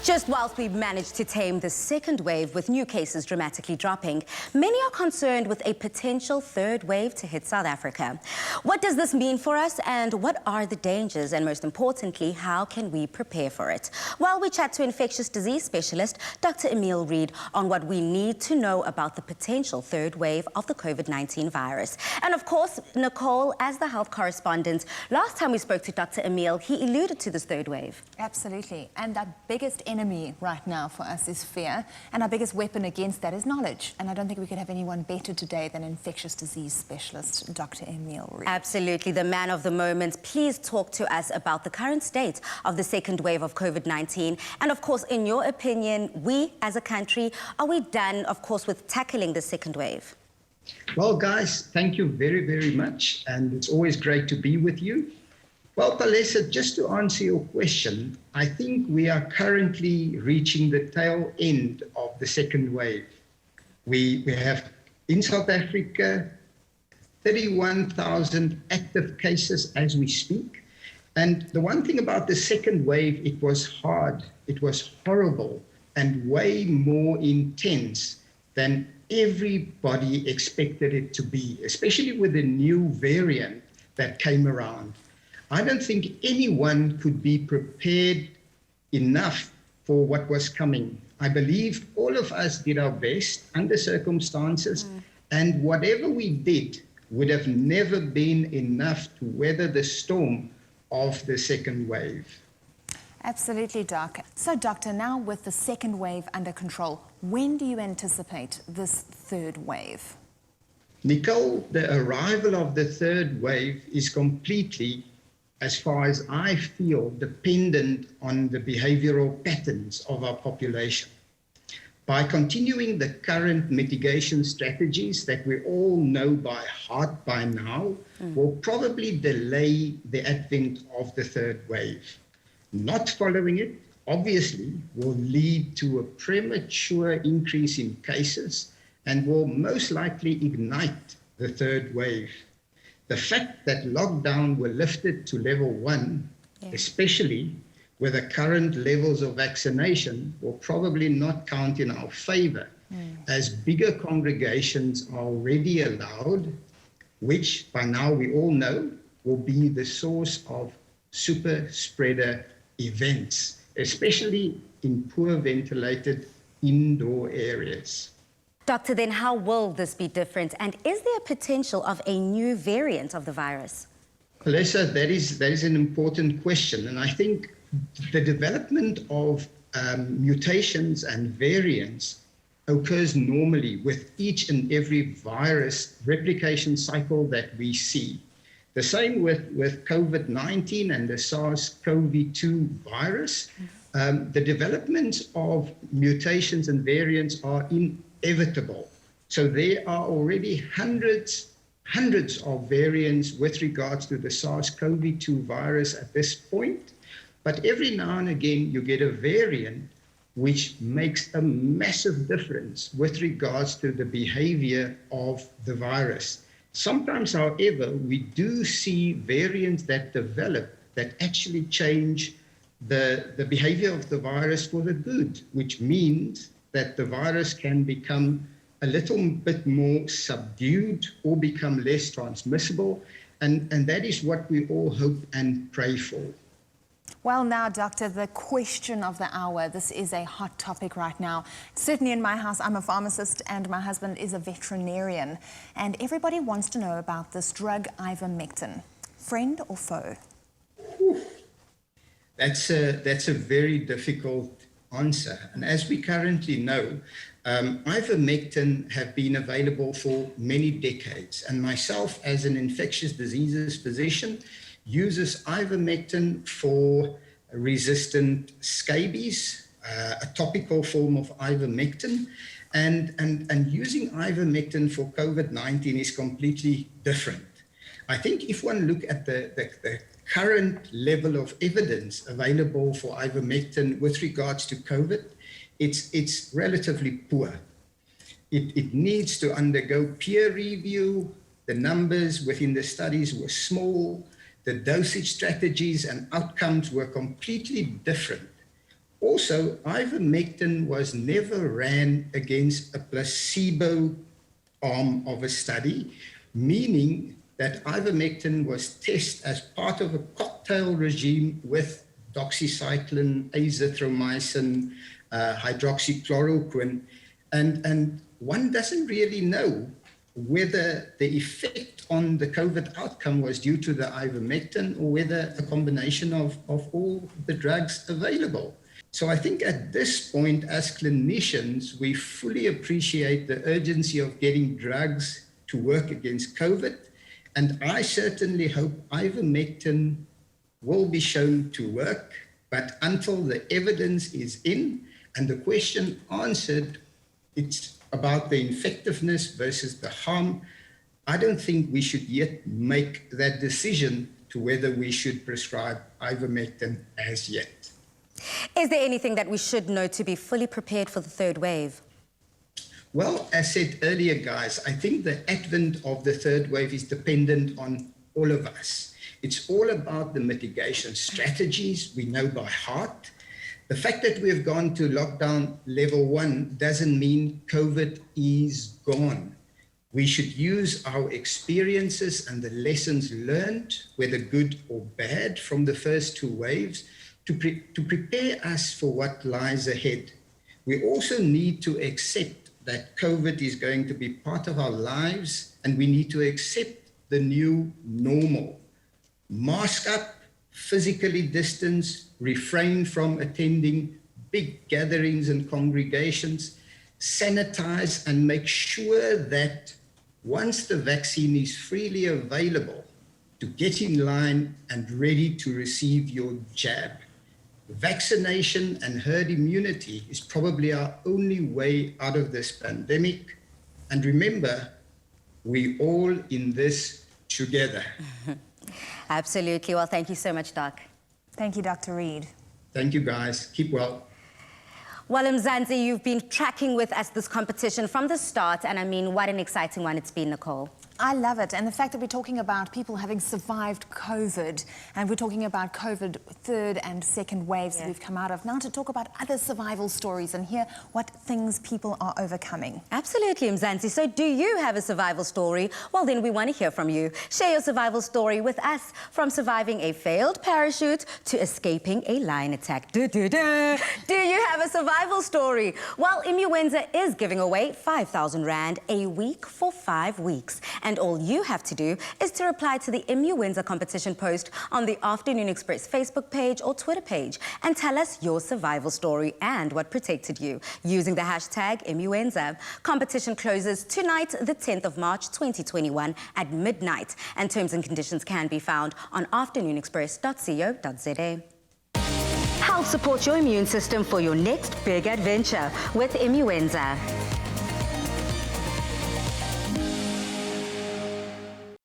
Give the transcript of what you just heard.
Just whilst we've managed to tame the second wave with new cases dramatically dropping, many are concerned with a potential third wave to hit South Africa. What does this mean for us, and what are the dangers, and most importantly, how can we prepare for it? Well, we chat to infectious disease specialist Dr. Emile Reid on what we need to know about the potential third wave of the COVID-19 virus. And of course, Nicole, as the health correspondent, last time we spoke to Dr. Emile, he alluded to this third wave. Absolutely, and our biggest enemy right now for us is fear, and our biggest weapon against that is knowledge. And I don't think we could have anyone better today than infectious disease specialist Dr. Emile Reid. Absolutely, the man of the moment. Please talk to us about the current state of the second wave of COVID-19. And of course, in your opinion, we as a country, are we done, of course, with tackling the second wave? Well, guys, thank you very, very much. And it's always great to be with you. Well, Palesa, just to answer your question, I think we are currently reaching the tail end of the second wave. We have in South Africa 31,000 active cases as we speak. And the one thing about the second wave, it was hard, it was horrible, and way more intense than everybody expected it to be, especially with the new variant that came around. I don't think anyone could be prepared enough for what was coming. I believe all of us did our best under circumstances, and whatever we did would have never been enough to weather the storm of the second wave. Absolutely, Doc. So, Doctor, now with the second wave under control, when do you anticipate this third wave? Nicole, the arrival of the third wave is completely, as far as I feel, dependent on the behavioral patterns of our population. By continuing the current mitigation strategies that we all know by heart by now, will probably delay the advent of the third wave. Not following it, obviously, will lead to a premature increase in cases and will most likely ignite the third wave. The fact that lockdown were lifted to level 1, especially with the current levels of vaccination, will probably not count in our favor, as bigger congregations are already allowed, which by now we all know will be the source of super spreader events, especially in poor ventilated indoor areas. Doctor, then how will this be different? And is there a potential of a new variant of the virus? Palesa, that is an important question. And I think the development of mutations and variants occurs normally with each and every virus replication cycle that we see. The same with COVID-19 and the SARS-CoV-2 virus. The development of mutations and variants are inevitable. So there are already hundreds of variants with regards to the SARS-CoV-2 virus at this point. But every now and again, you get a variant which makes a massive difference with regards to the behavior of the virus. Sometimes, however, we do see variants that develop that actually change the behavior of the virus for the good, which means that the virus can become a little bit more subdued or become less transmissible. And that is what we all hope and pray for. Well, now, Doctor, the question of the hour. This is a hot topic right now. Certainly in my house, I'm a pharmacist and my husband is a veterinarian. And everybody wants to know about this drug, ivermectin. Friend or foe? That's a very difficult answer. And as we currently know, ivermectin have been available for many decades. And myself, as an infectious diseases physician, uses ivermectin for resistant scabies, a topical form of ivermectin. And using ivermectin for COVID-19 is completely different. I think if one look at the current level of evidence available for ivermectin with regards to COVID, it's relatively poor. It needs to undergo peer review. The numbers within the studies were small. The dosage strategies and outcomes were completely different. Also, ivermectin was never ran against a placebo arm of a study, meaning that ivermectin was tested as part of a cocktail regime with doxycycline, azithromycin, hydroxychloroquine, and one doesn't really know whether the effect on the COVID outcome was due to the ivermectin or whether a combination of all the drugs available. So I think at this point, as clinicians, we fully appreciate the urgency of getting drugs to work against COVID. And I certainly hope ivermectin will be shown to work. But until the evidence is in and the question answered, it's about the effectiveness versus the harm. I don't think we should yet make that decision to whether we should prescribe ivermectin as yet. Is there anything that we should know to be fully prepared for the third wave? Well, as said earlier, guys, I think the advent of the third wave is dependent on all of us. It's all about the mitigation strategies we know by heart. The fact that we've gone to lockdown level 1 doesn't mean COVID is gone. We should use our experiences and the lessons learned, whether good or bad, from the first 2 waves to prepare us for what lies ahead. We also need to accept that COVID is going to be part of our lives, and we need to accept the new normal. Mask up, physically distance, refrain from attending big gatherings and congregations, sanitize, and make sure that once the vaccine is freely available, to get in line and ready to receive your jab. Vaccination and herd immunity is probably our only way out of this pandemic. And remember, we're all in this together. Absolutely. Well, thank you so much, Doc. Thank you, Dr. Reed. Thank you, guys. Keep well. Well, MYNEWIMAGES, you've been tracking with us this competition from the start, and I mean, what an exciting one it's been, Nicole. I love it. And the fact that we're talking about people having survived COVID, and we're talking about COVID third and second waves that we've come out of. Now to talk about other survival stories and hear what things people are overcoming. Absolutely, MYNEWIMAGES. So do you have a survival story? Well, then we want to hear from you. Share your survival story with us, from surviving a failed parachute to escaping a lion attack. Do you have a survival story? Well, IMMUENZA is giving away 5,000 Rand a week for 5 weeks. And all you have to do is to reply to the IMMUENZA competition post on the Afternoon Express Facebook page or Twitter page and tell us your survival story and what protected you using the hashtag IMMUENZA. Competition closes tonight, the 10th of March 2021 at midnight, and terms and conditions can be found on afternoonexpress.co.za. Help support your immune system for your next big adventure with IMMUENZA.